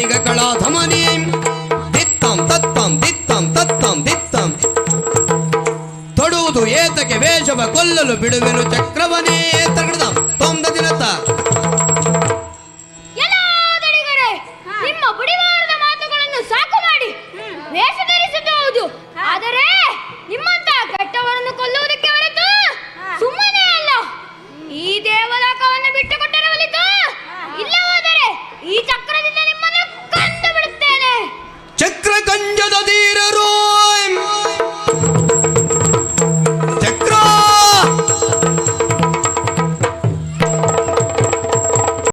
ನಿಗ ಕಳಾಧಮನಿ ದಿತ್ತಂ ತತ್ತಂ ದಿತ್ತಂ ತತ್ತಂ ದಿತ್ತಂ ತೊಡುವುದು ಏತಕ್ಕೆ ವೇಷವ ಕೊಲ್ಲಲು ಬಿಡುವೆನು ಚಕ್ರವನೇ